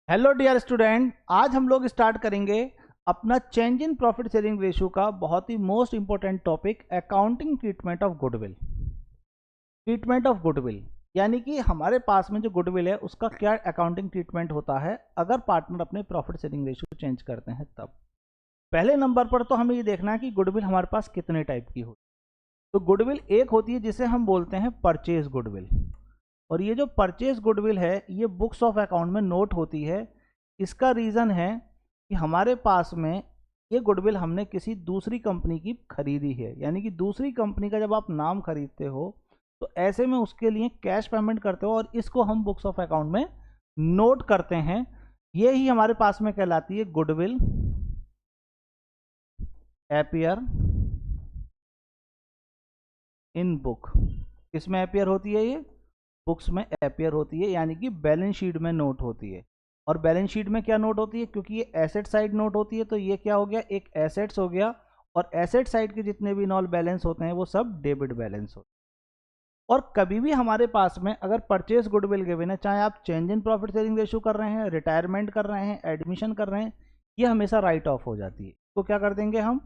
Hello dear student, आज हम लोग स्टार्ट करेंगे अपना change in profit sharing ratio का बहुत ही most important topic accounting treatment of goodwill. Treatment of goodwill यानी कि हमारे पास में जो गुडविल है उसका क्या अकाउंटिंग ट्रीटमेंट होता है अगर पार्टनर अपने प्रॉफिट शेयरिंग रेशियो चेंज करते हैं तब। पहले नंबर पर तो हमें ये देखना है कि गुडविल हमारे पास कितने टाइप की होती है। तो गुडविल एक होती है जिसे हम बोलते हैं परचेज गुडविल, और ये जो परचेज गुडविल है ये बुक्स ऑफ अकाउंट में नोट होती है। इसका रीज़न है कि हमारे पास में ये गुडविल हमने किसी दूसरी कंपनी की खरीदी है, यानी कि दूसरी कंपनी का जब आप नाम खरीदते हो तो ऐसे में उसके लिए कैश पेमेंट करते हो और इसको हम बुक्स ऑफ अकाउंट में नोट करते हैं। ये ही हमारे पास में कहलाती है गुडविल एपियर इन बुक। किसमें एपियर होती है? ये बुक्स में एपियर होती है, यानी कि बैलेंस शीट में नोट होती है। और बैलेंस शीट में क्या नोट होती है? क्योंकि ये एसेट साइड नोट होती है तो ये क्या हो गया, एक एसेट्स हो गया। और एसेट साइड के जितने भी नॉन बैलेंस होते हैं वो सब डेबिट बैलेंस होते हैं। और कभी भी हमारे पास में अगर परचेज गुडविल गिवन है, चाहे आप change in profit sharing ratio कर रहे हैं, रिटायरमेंट कर रहे हैं, एडमिशन कर रहे हैं, ये हमेशा राइट ऑफ हो जाती है। तो क्या कर देंगे हम,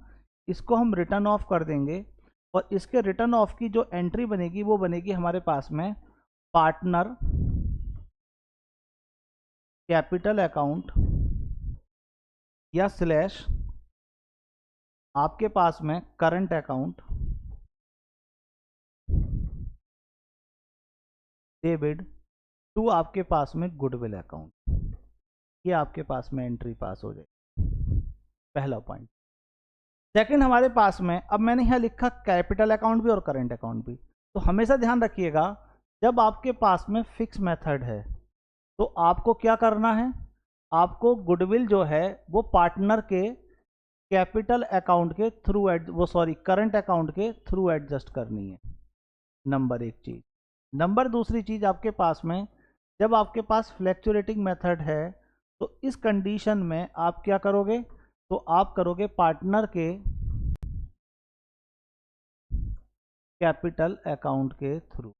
इसको हम रिटर्न ऑफ कर देंगे। और इसके रिटर्न ऑफ की जो एंट्री बनेगी वो बनेगी हमारे पास में पार्टनर कैपिटल अकाउंट या स्लैश आपके पास में करंट अकाउंट डेबिट टू आपके पास में गुडविल अकाउंट। ये आपके पास में एंट्री पास हो जाएगी, पहला पॉइंट। सेकंड, हमारे पास में अब मैंने यहाँ लिखा कैपिटल अकाउंट भी और करंट अकाउंट भी। तो हमेशा ध्यान रखिएगा जब आपके पास में फिक्स मेथड है तो आपको क्या करना है, आपको गुडविल जो है वो पार्टनर के कैपिटल अकाउंट के थ्रू करंट अकाउंट के थ्रू एडजस्ट करनी है। नंबर एक चीज। नंबर दूसरी चीज, आपके पास में जब आपके पास फ्लैक्चुएटिंग मेथड है तो इस कंडीशन में आप क्या करोगे, तो आप करोगे पार्टनर के कैपिटल अकाउंट के थ्रू।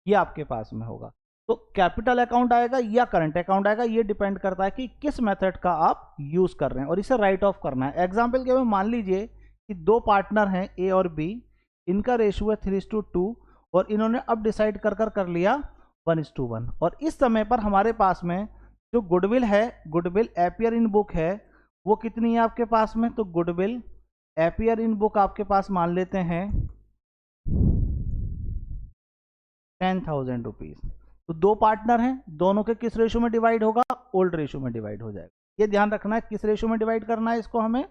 ये आपके पास में होगा। तो कैपिटल अकाउंट आएगा या करंट अकाउंट आएगा, ये डिपेंड करता है कि किस मेथड का आप यूज कर रहे हैं और इसे राइट ऑफ करना है। एग्जांपल के लिए मान लीजिए कि दो पार्टनर हैं ए और बी, इनका रेशियो है 3:2 और इन्होंने अब डिसाइड कर लिया 1:1। और इस समय पर हमारे पास में जो गुडविल है, गुडविल एपियर इन बुक है, वो कितनी है आपके पास में? तो गुडविल एपियर इन बुक आपके पास मान लेते हैं 10,000 रुपीज। तो दो पार्टनर हैं, दोनों के किस रेशियो में डिवाइड होगा? ओल्ड रेशियो में डिवाइड हो जाएगा। ये ध्यान रखना है किस रेशियो में डिवाइड करना है, इसको हमें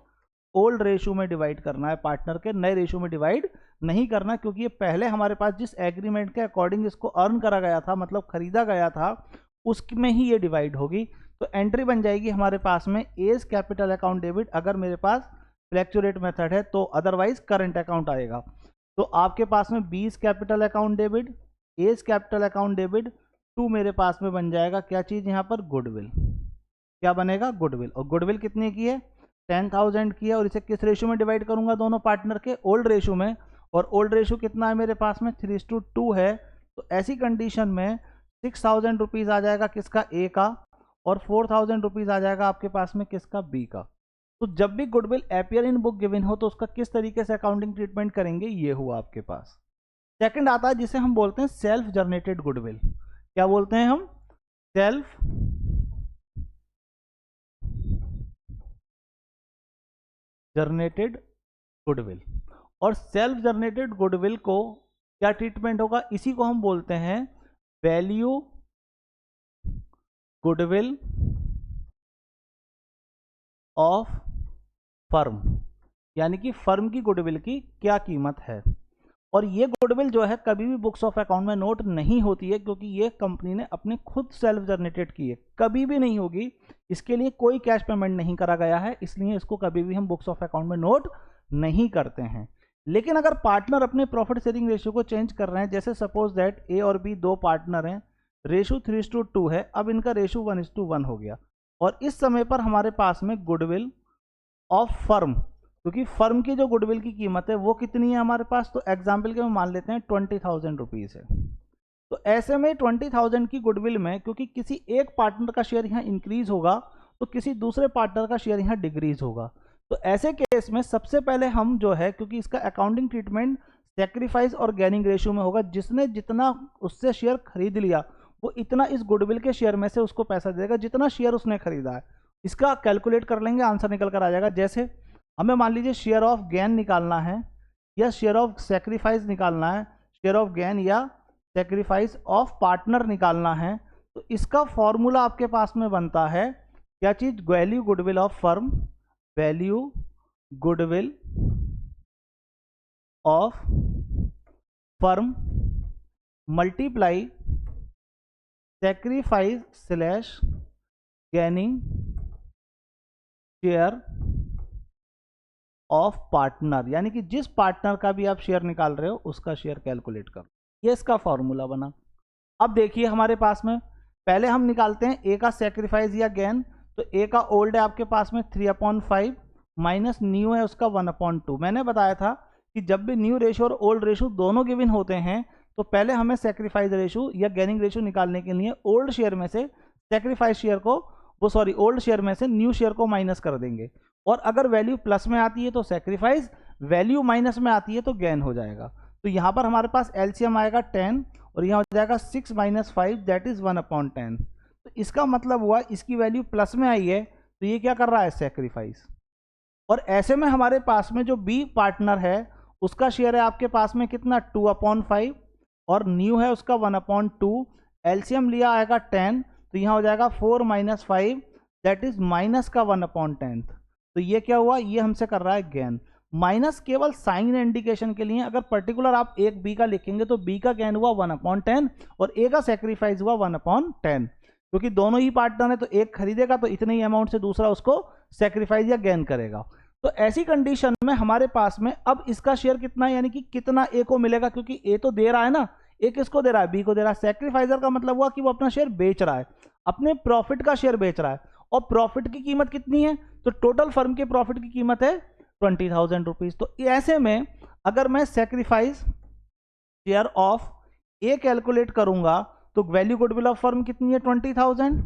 ओल्ड रेशियो में डिवाइड करना है, पार्टनर के नए रेशियो में डिवाइड नहीं करना, क्योंकि ये पहले हमारे पास जिस एग्रीमेंट के अकॉर्डिंग इसको अर्न करा गया था, मतलब खरीदा गया था, उसमें ही ये डिवाइड होगी। तो एंट्री बन जाएगी हमारे पास में एज कैपिटल अकाउंट डेबिट अगर मेरे पास फ्लैक्चुएट मेथड है, तो अदरवाइज करंट अकाउंट आएगा। तो आपके पास में 20 capital account debit, as capital account debit to मेरे पास में बन जाएगा क्या चीज़ यहाँ पर? गुडविल। क्या बनेगा? गुडविल। और गुडविल कितने की है? 10,000 की है। और इसे किस रेशियो में डिवाइड करूंगा? दोनों पार्टनर के ओल्ड रेशियो में। और ओल्ड रेशियो कितना है मेरे पास में? 3:2 है। तो ऐसी कंडीशन में 6,000 रुपीज़ आ जाएगा किसका? ए का। और 4,000 रुपीज़ आ जाएगा आपके पास में किसका? बी का। तो जब भी goodwill appear in book given हो तो उसका किस तरीके से अकाउंटिंग ट्रीटमेंट करेंगे, ये हुआ आपके पास। सेकंड आता है जिसे हम बोलते हैं सेल्फ जनरेटेड गुडविल। क्या बोलते हैं हम? Self generated goodwill. और सेल्फ जनरेटेड गुडविल को क्या ट्रीटमेंट होगा? इसी को हम बोलते हैं वैल्यू गुडविल ऑफ फर्म, यानी कि फर्म की गुडविल की क्या कीमत है। और ये गुडविल जो है कभी भी बुक्स ऑफ अकाउंट में नोट नहीं होती है, क्योंकि ये कंपनी ने अपने खुद सेल्फ जनरेटेड की है, कभी भी नहीं होगी। इसके लिए कोई कैश पेमेंट नहीं करा गया है, इसलिए इसको कभी भी हम बुक्स ऑफ अकाउंट में नोट नहीं करते हैं। लेकिन अगर पार्टनर अपने प्रॉफिट शेयरिंग रेशियो को चेंज कर रहे हैं, जैसे सपोज दैट ए और बी दो पार्टनर हैं, रेशियो 3:2 है, अब इनका रेशियो 1:1 हो गया। और इस समय पर हमारे पास में गुडविल ऑफ फर्म, क्योंकि फर्म की जो गुडविल की कीमत है वो कितनी है हमारे पास? तो एग्जाम्पल के में मान लेते हैं 20,000 रुपीज़ है। तो ऐसे में 20,000 की गुडविल में क्योंकि किसी एक पार्टनर का शेयर यहाँ इंक्रीज होगा तो किसी दूसरे पार्टनर का शेयर यहाँ डिक्रीज होगा। तो ऐसे केस में सबसे पहले हम जो है, क्योंकि इसका अकाउंटिंग ट्रीटमेंट सेक्रीफाइस और गेनिंग रेशियो में होगा, जिसने जितना उससे शेयर खरीद लिया वो इतना इस गुडविल के शेयर में से उसको पैसा देगा जितना शेयर उसने खरीदा है। इसका कैलकुलेट कर लेंगे, आंसर निकल कर आ जाएगा। जैसे हमें मान लीजिए शेयर ऑफ गेन निकालना है या शेयर ऑफ सेक्रीफाइस निकालना है, शेयर ऑफ गेन या सेक्रीफाइस ऑफ पार्टनर निकालना है, तो इसका फॉर्मूला आपके पास में बनता है क्या चीज, value goodwill of firm, value goodwill of firm multiply sacrifice slash gaining share of partner, यानी कि जिस पार्टनर का भी आप शेयर निकाल रहे हो उसका शेयर कैलकुलेट करो। ये इसका फॉर्मूला बना। अब देखिए हमारे पास में पहले हम निकालते हैं ए का सेक्रीफाइस या गेन। तो ए का ओल्ड है आपके पास में 3/5 माइनस न्यू है उसका 1/2। मैंने बताया था कि जब भी न्यू रेशियो और ओल्ड रेशियो दोनों गिवन होते हैं तो पहले हमें सेक्रीफाइस रेशियो या गेनिंग रेशियो निकालने के लिए ओल्ड शेयर में से सेक्रीफाइस शेयर को ओल्ड शेयर में से न्यू शेयर को माइनस कर देंगे, और अगर वैल्यू प्लस में आती है तो सेक्रीफाइस, वैल्यू माइनस में आती है तो गेन हो जाएगा। तो यहाँ पर हमारे पास एलसीएम आएगा 10 और यहाँ हो जाएगा 6 - 5 दैट इज 1/10। तो इसका मतलब हुआ इसकी वैल्यू प्लस में आई है तो ये क्या कर रहा है, सेक्रीफाइस। और ऐसे में हमारे पास में जो बी पार्टनर है उसका शेयर है आपके पास में कितना, 2/5 और न्यू है उसका 1/2। एलसीएम लिया आएगा 10 तो यहाँ हो जाएगा 4 - 5 दैट इज माइनस का 1/10। तो ये क्या हुआ, ये हमसे कर रहा है गेन। माइनस केवल साइन इंडिकेशन के लिए, अगर पर्टिकुलर आप एक बी का लिखेंगे तो बी का गेन हुआ 1/10 और ए का सेक्रीफाइस हुआ 1/10, क्योंकि दोनों ही पार्टनर है तो एक खरीदेगा तो इतने ही अमाउंट से दूसरा उसको सेक्रीफाइस या गेन करेगा। तो ऐसी कंडीशन में हमारे पास में अब इसका शेयर कितना है, यानी कि कितना ए को मिलेगा, क्योंकि ए तो दे रहा है ना, ए किसको दे रहा है, बी को दे रहा है। सेक्रीफाइजर का मतलब हुआ कि वो अपना शेयर बेच रहा है, अपने प्रॉफिट का शेयर बेच रहा है, और प्रॉफिट की कीमत कितनी है, तो टोटल फर्म के प्रॉफिट की कीमत है 20,000 रुपीज। तो ऐसे में अगर मैं sacrifice share of A calculate करूंगा तो वैल्यू गुडविल ऑफ फर्म कितनी है 20,000,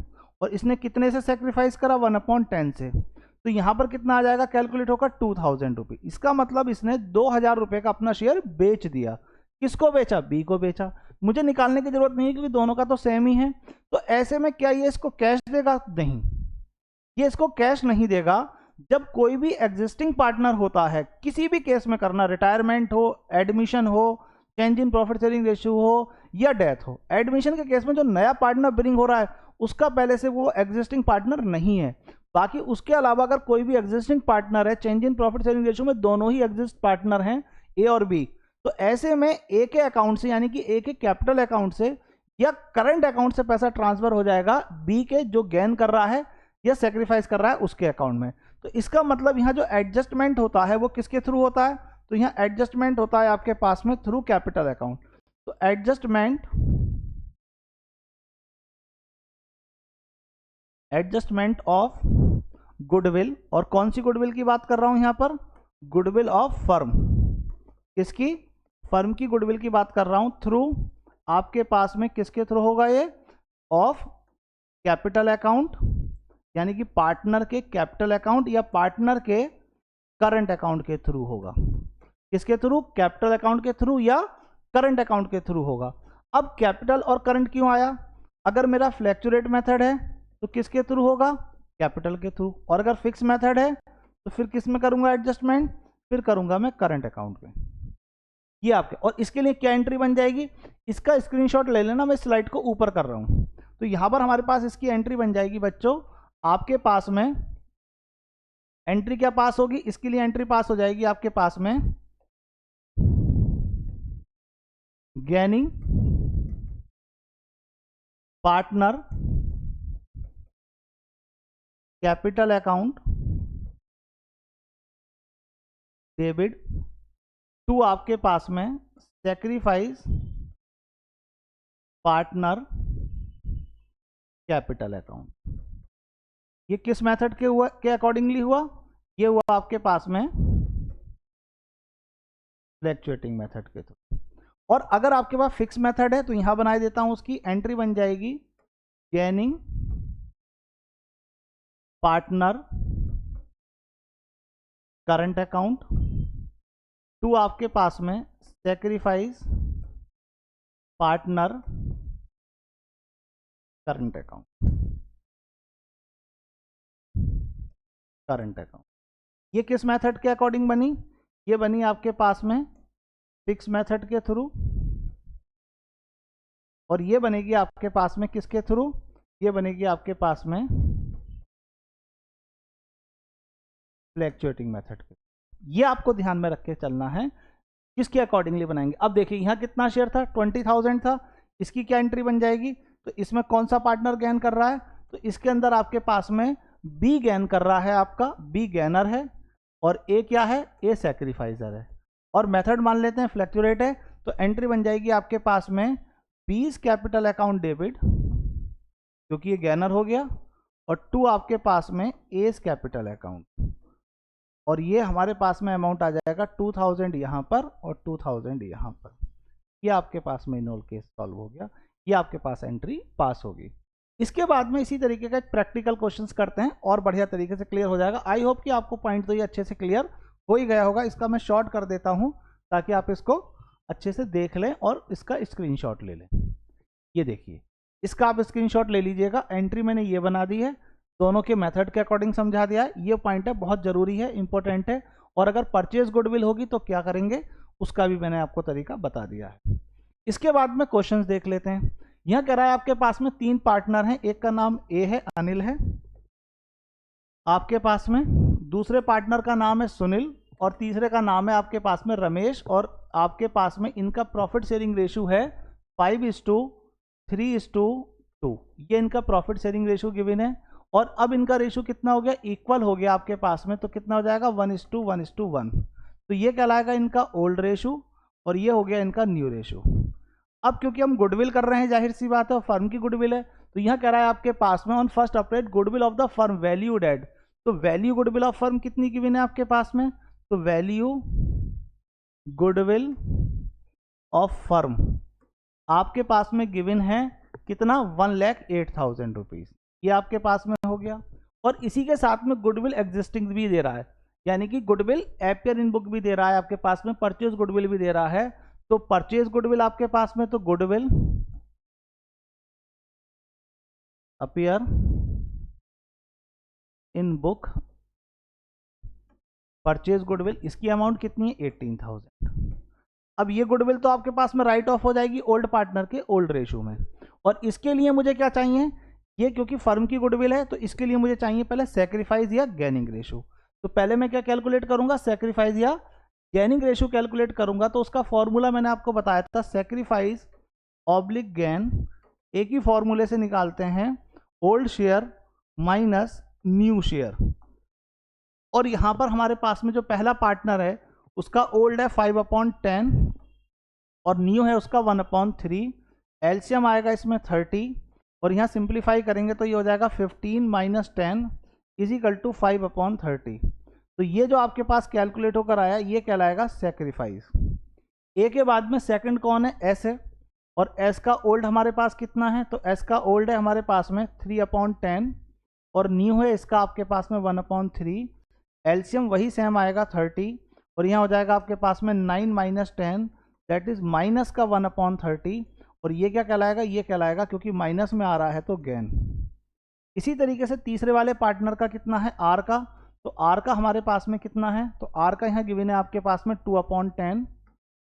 और इसने कितने से सेक्रीफाइस करा 1/10 से, तो यहां पर कितना आ जाएगा, कैलकुलेट होगा 2,000 रुपीज। इसका मतलब इसने 2,000 रुपए का अपना शेयर बेच दिया। किसको बेचा, बी को बेचा। मुझे निकालने की जरूरत नहीं है क्योंकि दोनों का तो सेम ही है। तो ऐसे में क्या ये इसको कैश देगा, नहीं, ये इसको कैश नहीं देगा। जब कोई भी एग्जिस्टिंग पार्टनर होता है, किसी भी केस में करना, रिटायरमेंट हो, एडमिशन हो, change in profit sharing ratio हो या डेथ हो, एडमिशन के केस में जो नया पार्टनर ब्रिंग हो रहा है उसका पहले से वो एग्जिस्टिंग पार्टनर नहीं है। बाकी उसके अलावा अगर कोई भी एग्जिस्टिंग पार्टनर है, change in profit sharing ratio में दोनों ही एग्जिस्ट पार्टनर हैं, ए और बी, तो ऐसे में ए के अकाउंट से, यानी कि ए के कैपिटल अकाउंट से या करंट अकाउंट से पैसा ट्रांसफर हो जाएगा बी के जो गेन कर रहा है या सेक्रीफाइस कर रहा है उसके अकाउंट में। तो इसका मतलब यहाँ जो एडजस्टमेंट होता है वो किसके थ्रू होता है, तो यहाँ एडजस्टमेंट होता है आपके पास में थ्रू कैपिटल अकाउंट। तो एडजस्टमेंट ऑफ गुडविल, और कौन सी गुडविल की बात कर रहा हूं यहां पर, गुडविल ऑफ फर्म, किसकी, फर्म की गुडविल की बात कर रहा हूं, थ्रू आपके पास में किसके थ्रू होगा ये, ऑफ कैपिटल अकाउंट, यानी कि पार्टनर के कैपिटल अकाउंट या पार्टनर के करंट अकाउंट के थ्रू होगा। किसके थ्रू, कैपिटल अकाउंट के थ्रू या करंट अकाउंट के थ्रू होगा। अब कैपिटल और करंट क्यों आया, अगर मेरा फ्लैक्चुएट मेथड है तो किसके थ्रू होगा, कैपिटल के थ्रू, और अगर फिक्स मेथड है तो फिर किस में करूंगा एडजस्टमेंट, फिर करूंगा मैं करंट अकाउंट में। ये आपके, और इसके लिए क्या एंट्री बन जाएगी, इसका स्क्रीनशॉट ले लेना, मैं स्लाइड को ऊपर कर रहा हूं। तो यहां पर हमारे पास इसकी एंट्री बन जाएगी बच्चों, आपके पास में एंट्री क्या पास होगी, इसके लिए एंट्री पास हो जाएगी आपके पास में gaining partner capital account debit to आपके पास में सेक्रीफाइस पार्टनर कैपिटल अकाउंट। ये किस मेथड के अकॉर्डिंगली हुआ, ये हुआ आपके पास में फ्लैक्चुएटिंग मेथड के थ्रू। और अगर आपके पास फिक्स मेथड है तो यहां बना देता हूं, उसकी एंट्री बन जाएगी गैनिंग पार्टनर करंट अकाउंट टू आपके पास में sacrifice partner current account, current account. ये किस मेथड के अकॉर्डिंग बनी? ये बनी आपके पास में फिक्स मेथड के थ्रू, और ये बनेगी आपके पास में किसके थ्रू? ये बनेगी आपके पास में फ्लैक्चुएटिंग मेथड के। ये आपको ध्यान में रख के चलना है, किसके अकॉर्डिंगली बनाएंगे। अब देखिए यहाँ कितना शेयर था, 20,000 था, इसकी क्या एंट्री बन जाएगी? तो इसमें कौन सा पार्टनर गेन कर रहा है? तो इसके अंदर आपके पास में बी गेन कर रहा है, आपका बी गेनर है, और ए क्या है? ए सैक्रिफाइजर है, और मेथड मान लेते हैं फ्लैक्चुएट है। तो एंट्री बन जाएगी आपके पास में बीज कैपिटल अकाउंट डेबिट, क्योंकि ये गेनर हो गया, और टू आपके पास में एज कैपिटल अकाउंट, और ये हमारे पास में अमाउंट आ जाएगा 2000 यहाँ पर और 2000 यहाँ पर। ये आपके पास में इनोल केस सॉल्व हो गया, ये आपके पास एंट्री पास होगी। इसके बाद में इसी तरीके का प्रैक्टिकल क्वेश्चंस करते हैं और बढ़िया तरीके से क्लियर हो जाएगा। आई होप कि आपको पॉइंट तो ये अच्छे से क्लियर हो ही गया होगा। इसका मैं शॉर्ट कर देता हूँ ताकि आप इसको अच्छे से देख लें और इसका स्क्रीनशॉट ले लें। ये देखिए, इसका आप स्क्रीनशॉट ले लीजिएगा। एंट्री मैंने ये बना दी है, दोनों के मेथड के अकॉर्डिंग समझा दिया है। ये पॉइंट है, बहुत जरूरी है, इंपॉर्टेंट है। और अगर परचेज गुडविल होगी तो क्या करेंगे उसका भी मैंने आपको तरीका बता दिया है। इसके बाद में क्वेश्चंस देख लेते हैं। यहां कह रहा है आपके पास में 3 पार्टनर हैं, एक का नाम ए है, अनिल है आपके पास में, दूसरे पार्टनर का नाम है सुनील, और तीसरे का नाम है आपके पास में रमेश, और आपके पास में इनका प्रॉफिट शेयरिंग रेशियो है 5:3:2। ये इनका प्रॉफिट शेयरिंग रेशियो गिवन है, और अब इनका रेशियो कितना हो गया? इक्वल हो गया आपके पास में। तो कितना हो जाएगा? 1:1:1। तो ये कहलाएगा इनका ओल्ड रेशियो, और ये हो गया इनका न्यू रेशियो। अब क्योंकि हम गुडविल कर रहे हैं, जाहिर सी बात है, फर्म की गुडविल है, तो यहाँ कह रहा है आपके पास में on first April goodwill of the firm valued at. तो वैल्यू गुडविल ऑफ फर्म कितनी गिवन है आपके पास में? तो वैल्यू गुडविल ऑफ फर्म आपके पास में गिवन है कितना? 1,08,000 रुपीज। ये आपके पास में हो गया, और इसी के साथ में गुडविल एग्जिस्टिंग भी दे रहा है, यानी कि गुडविल एपियर इन बुक भी दे रहा है आपके पास में, परचेज गुडविल भी दे रहा है। तो परचेज गुडविल आपके पास में, तो goodwill appear in book, purchase goodwill, इसकी अमाउंट कितनी है? 18,000। अब ये गुडविल तो आपके पास में राइट ऑफ हो जाएगी ओल्ड पार्टनर के ओल्ड रेशियो में, और इसके लिए मुझे क्या चाहिए? ये क्योंकि फर्म की गुडविल है तो इसके लिए मुझे चाहिए पहले सैक्रिफाइस या गेनिंग रेशियो। तो पहले मैं क्या कैलकुलेट करूंगा? सैक्रिफाइस या गेनिंग रेशियो कैलकुलेट करूंगा। तो उसका फॉर्मूला मैंने आपको बताया था, सैक्रिफाइस ऑब्लिक गेन। एक ही फॉर्मूले से निकालते हैं, old share minus new share. और यहां पर हमारे पास में जो पहला पार्टनर है उसका ओल्ड है 5/10 और न्यू है उसका 1/3। एलसीएम आएगा इसमें 30, और यहाँ सिंप्लीफाई करेंगे तो ये हो जाएगा 15 - 10 = 5/30। तो ये जो आपके पास कैलकुलेट होकर आया ये कहलाएगा सैक्रिफाइस। ए के बाद में सेकंड कौन है? एस है, और एस का ओल्ड हमारे पास कितना है? तो एस का ओल्ड है हमारे पास में 3/10, और न्यू है इसका आपके पास में 1/3। एलसीएम वही सेम आएगा 30, और यहाँ हो जाएगा आपके पास में 9 - 10 दैट इज माइनस का 1/30। और ये क्या कहलाएगा? ये कहलाएगा, क्योंकि माइनस में आ रहा है तो गेन। इसी तरीके से तीसरे वाले पार्टनर का कितना है? आर का। तो आर का हमारे पास में कितना है? तो आर का यहाँ गिवन है आपके पास में 2/10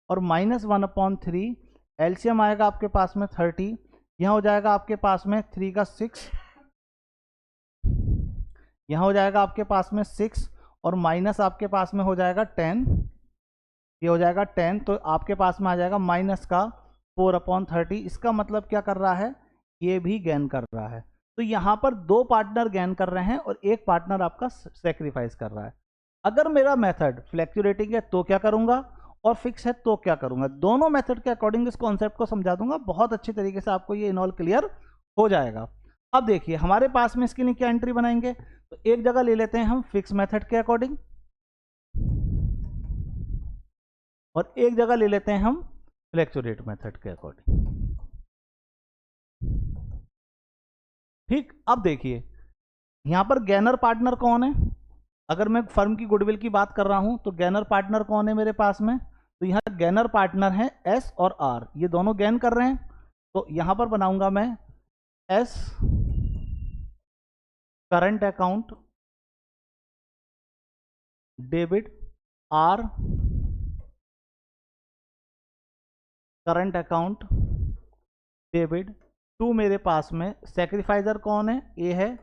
और माइनस 1/3। एलसीएम आएगा आपके पास में 30, यहाँ हो जाएगा आपके पास में 3 का 6, यहाँ हो जाएगा आपके पास में 6, और माइनस आपके पास में हो जाएगा 10, ये हो जाएगा 10। तो आपके पास में आ जाएगा माइनस का 4/30। इसका मतलब क्या कर रहा है? ये भी गेन कर रहा है। तो यहाँ पर 2 पार्टनर गेन कर रहे हैं और एक पार्टनर आपका सेक्रीफाइस कर रहा है। अगर मेरा मेथड फ्लैक्चुएटिंग है तो क्या करूंगा, और फिक्स है तो क्या करूंगा, दोनों मेथड के अकॉर्डिंग इस कॉन्सेप्ट को समझा दूंगा। बहुत अच्छी तरीके से आपको ये इनऑल क्लियर हो जाएगा। अब देखिए हमारे पास में इसके लिए क्या एंट्री बनाएंगे, तो एक जगह ले लेते हैं हम फिक्स मेथड के अकॉर्डिंग, और एक जगह ले लेते हैं हम फ्लैक्चुएट मेथड के अकॉर्डिंग। ठीक, अब देखिए यहां पर गैनर पार्टनर कौन है। अगर मैं फर्म की गुडविल की बात कर रहा हूं तो गैनर पार्टनर कौन है मेरे पास में, तो यहां गैनर पार्टनर है एस और आर, ये दोनों गैन कर रहे हैं। तो यहां पर बनाऊंगा मैं as current account debit, R current account debit. To मेरे पास में सेक्रीफाइजर कौन है, ए है,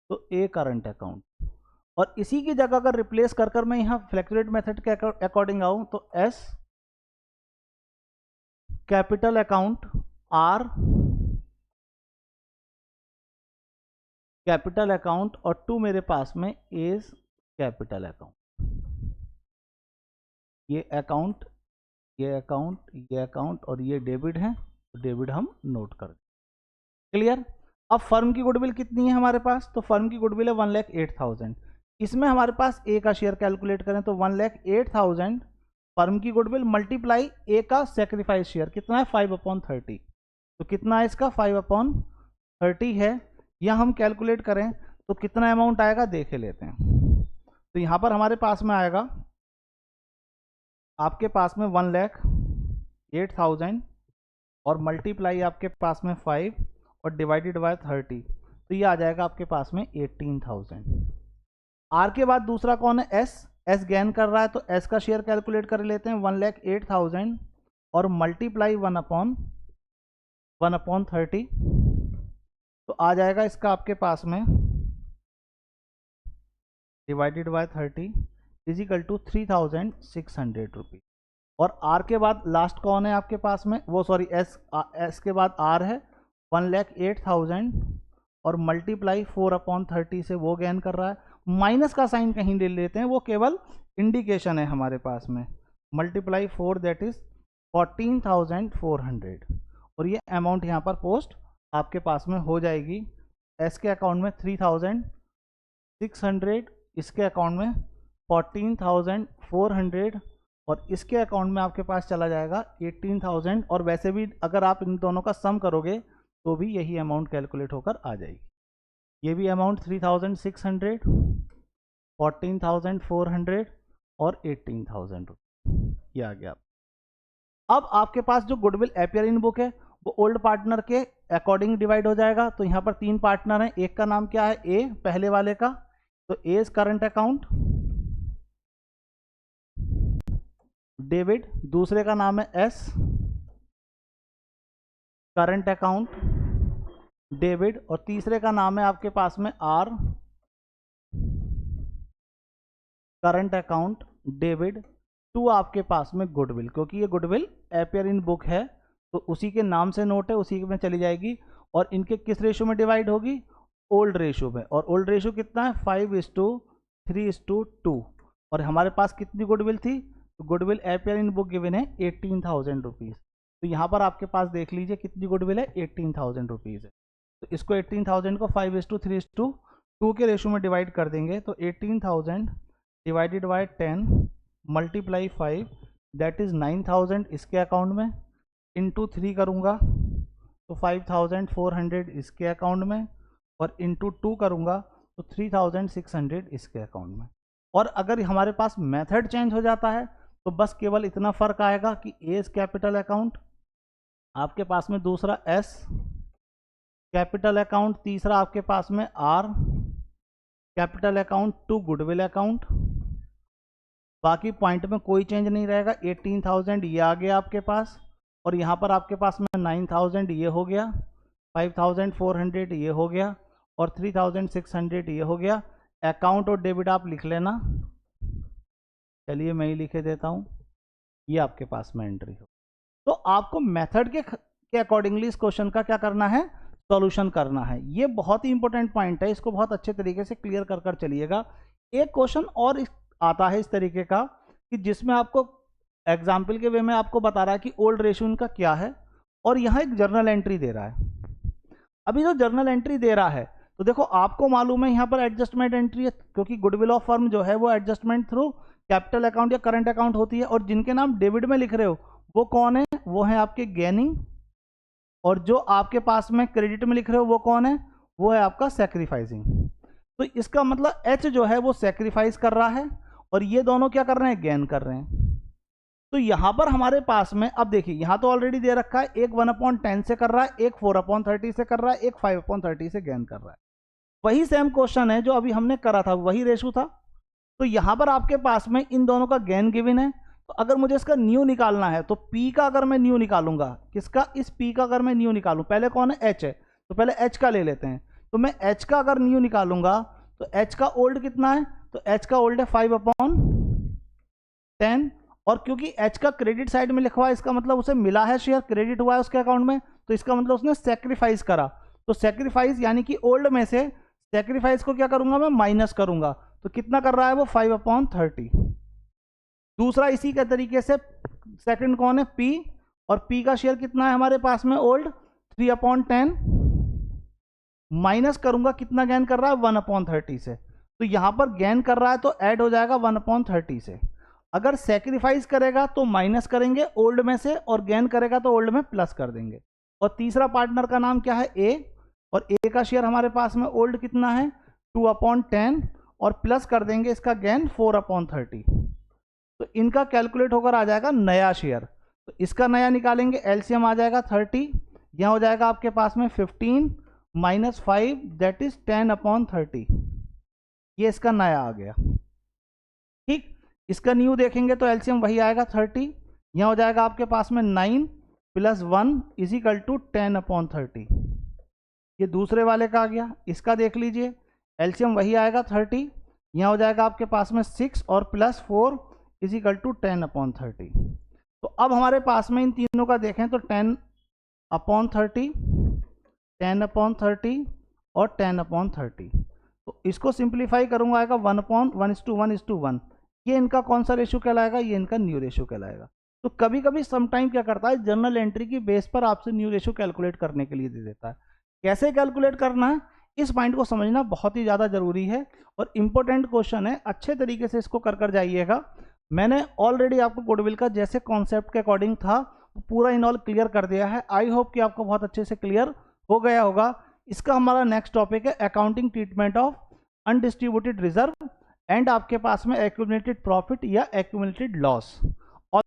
तो ए करंट अकाउंट। और इसी की जगह अगर रिप्लेस कर कर मैं यहां फ्लैक्चुएट मेथड के अकॉर्डिंग आऊं तो S capital account, are capital account, और टू मेरे पास में एज कैपिटल अकाउंट। ये अकाउंट, ये अकाउंट, ये अकाउंट और ये डेबिट है, तो डेबिट हम नोट कर दें। क्लियर। अब फर्म की गुडविल कितनी है हमारे पास, तो फर्म की गुडविल है 1,08,000। इसमें हमारे पास ए का शेयर कैलकुलेट करें तो 1,08,000 फर्म की गुडविल मल्टीप्लाई ए का सेक्रीफाइस शेयर कितना है 5/30। तो कितना है इसका 5/30 है। यह हम कैलकुलेट करें तो कितना अमाउंट आएगा देख लेते हैं। तो यहां पर हमारे पास में आएगा आपके पास में 1,08,000 और मल्टीप्लाई आपके पास में 5 और डिवाइडेड बाय 30, तो ये आ जाएगा आपके पास में 18,000। आर के बाद दूसरा कौन है, एस गेन कर रहा है, तो एस का शेयर कैलकुलेट कर लेते हैं 1,08,000 और मल्टीप्लाई 1/30, तो आ जाएगा इसका आपके पास में divided by 30 equal to 3,600 rupees. और आर के बाद लास्ट कौन है आपके पास में, वो सॉरी एस के बाद आर है 1,08,000 और मल्टीप्लाई 4/30 से वो गेन कर रहा है। माइनस का साइन कहीं ले लेते हैं, वो केवल इंडिकेशन है हमारे पास में। मल्टीप्लाई 4 दैट इज 14,400 और ये अमाउंट यहाँ पर पोस्ट आपके पास में हो जाएगी। एस के अकाउंट में 3,600, इसके अकाउंट में 14,400 और इसके अकाउंट में आपके पास चला जाएगा 18,000। और वैसे भी अगर आप इन दोनों का सम करोगे तो भी यही अमाउंट कैलकुलेट होकर आ जाएगी। ये भी अमाउंट 3,600, 14,400 और 18,000 ये आ गया। अब आपके पास जो गुडविल अपीयर इन बुक है वो ओल्ड पार्टनर के अकॉर्डिंग डिवाइड हो जाएगा। तो यहाँ पर 3 पार्टनर हैं, एक का नाम क्या है ए, पहले वाले का, तो ए करंट अकाउंट डेबिट, दूसरे का नाम है एस करंट अकाउंट डेबिट और तीसरे का नाम है आपके पास में R current account debit. To आपके पास में गुडविल, क्योंकि ये गुडविल अपीयर इन बुक है तो उसी के नाम से नोट है, उसी में चली जाएगी। और इनके किस रेशो में डिवाइड होगी, ओल्ड रेशो में। और ओल्ड रेशो कितना है 5:3:2। और हमारे पास कितनी गुडविल थी, तो goodwill appear in book given है 18,000 रुपीज़। तो यहाँ पर आपके पास देख लीजिए कितनी गुडविल है 18,000 रुपीज़ है। तो इसको 18,000 को 5:3:2 के रेशो में डिवाइड कर देंगे तो 18,000 divided by 10 multiply 5 that is 9,000 इसके अकाउंट में, इंटू 3 करूँगा तो 5,400 इसके अकाउंट में और इंटू 2 करूँगा तो 3,600 इसके अकाउंट में। और अगर हमारे पास मेथड चेंज हो जाता है तो बस केवल इतना फ़र्क आएगा कि एज कैपिटल अकाउंट आपके पास में, दूसरा एस कैपिटल अकाउंट, तीसरा आपके पास में R capital account to goodwill account. बाकी पॉइंट में कोई चेंज नहीं रहेगा। 18,000 ये आ गया आपके पास और यहाँ पर आपके पास में 9,000 ये हो गया, 5,400 ये हो गया और 3,600 ये हो गया। अकाउंट और डेबिट आप लिख लेना, चलिए मैं ही लिखे देता हूँ, ये आपके पास में एंट्री हो। तो आपको मेथड के अकॉर्डिंगली इस क्वेश्चन का क्या करना है, सॉल्यूशन करना है। ये बहुत ही इंपॉर्टेंट पॉइंट है, इसको बहुत अच्छे तरीके से क्लियर कर कर चलिएगा। एक क्वेश्चन और आता है इस तरीके का कि जिसमें आपको एग्जाम्पल के वे में आपको बता रहा है कि ओल्ड रेशियो इनका क्या है और यहाँ एक जर्नल एंट्री दे रहा है। अभी जो जर्नल एंट्री दे रहा है तो देखो आपको मालूम है यहाँ पर एडजस्टमेंट एंट्री है, क्योंकि गुडविल ऑफ फर्म जो है वो एडजस्टमेंट थ्रू कैपिटल अकाउंट या करंट अकाउंट होती है। और जिनके नाम डेबिट में लिख रहे हो वो कौन है? वो है आपके गेनिंग, और जो आपके पास में क्रेडिट में लिख रहे हो वो कौन है? वो है आपका सैक्रिफाइसिंग। तो इसका मतलब एच जो है वो सैक्रिफाइस कर रहा है और ये दोनों क्या कर रहे हैं? गेन कर रहे हैं। तो यहां पर हमारे पास में अब देखिए, यहां तो ऑलरेडी दे रखा है, एक 1/10 से कर रहा है, एक 4/30 से कर रहा है, एक 5/30 से गेन कर रहा है। वही सेम क्वेश्चन है जो अभी हमने करा था, वही रेशो था। तो यहां पर आपके पास में इन दोनों का गेन गिवन है। तो अगर मुझे इसका न्यू निकालना है तो पी का अगर मैं न्यू निकालूंगा, किसका? इस पी का अगर मैं न्यू निकालूं, पहले कौन है? एच है, तो पहले एच का ले लेते हैं। तो मैं एच का अगर न्यू निकालूंगा तो एच का ओल्ड कितना है? तो एच का ओल्ड है 5/10, और क्योंकि एच का क्रेडिट साइड में लिखा हुआ है, इसका मतलब उसे मिला है शेयर, क्रेडिट हुआ है उसके अकाउंट में, तो इसका मतलब उसने सेक्रीफाइस करा। तो सेक्रीफाइस यानी कि ओल्ड में से सेक्रीफाइस को क्या करूंगा? मैं माइनस करूंगा। तो कितना कर रहा है वो? 5/30। दूसरा इसी के तरीके से सेकंड कौन है? पी, और पी का शेयर कितना है हमारे पास में? ओल्ड 3/10, माइनस करूंगा, कितना गेन कर रहा है? 1/30 से। तो यहां पर गेन कर रहा है तो ऐड हो जाएगा 1/30 से। अगर सेक्रीफाइस करेगा तो माइनस करेंगे ओल्ड में से, और गेन करेगा तो ओल्ड में प्लस कर देंगे। और तीसरा पार्टनर का नाम क्या है? ए, और ए का शेयर हमारे पास में ओल्ड कितना है? 2/10, और प्लस कर देंगे इसका गेन 4/30। तो इनका कैलकुलेट होकर आ जाएगा नया शेयर। तो इसका नया निकालेंगे, एलसीएम आ जाएगा 30, यहां हो जाएगा आपके पास में 15 - 5 दैट इज 10/30। ये इसका नया आ गया। ठीक, इसका न्यू देखेंगे तो एलसीएम वही आएगा 30, यहां हो जाएगा आपके पास में 9 + 1 = 10/30। ये दूसरे वाले का आ गया। इसका देख लीजिए, एलसीएम वही आएगा 30, यहां हो जाएगा आपके पास में 6 और +4 = 10/30। तो अब हमारे पास में इन तीनों का देखें तो 10/30, 10/30 और 10/30। तो इसको सिंप्लीफाई करूंगा, आएगा 1/1:1:1। ये इनका कौन सा रेशियो कहलाएगा? ये इनका न्यू रेशियो कहलाएगा। तो कभी कभी समटाइम क्या करता है, जर्नल एंट्री की बेस पर आपसे न्यू रेशियो कैलकुलेट करने के लिए दे देता है। कैसे कैलकुलेट करना है, इस पॉइंट को समझना बहुत ही ज़्यादा जरूरी है, और इंपॉर्टेंट क्वेश्चन है, अच्छे तरीके से इसको कर जाइएगा। मैंने ऑलरेडी आपको गुडविल का जैसे कॉन्सेप्ट के अकॉर्डिंग था पूरा इन ऑल क्लियर कर दिया है। आई होप कि आपको बहुत अच्छे से क्लियर हो गया होगा। इसका हमारा नेक्स्ट टॉपिक है accounting treatment of undistributed reserve and आपके पास में एक्यूमुलेटेड प्रॉफिट या एक्यूमुलेटेड लॉस।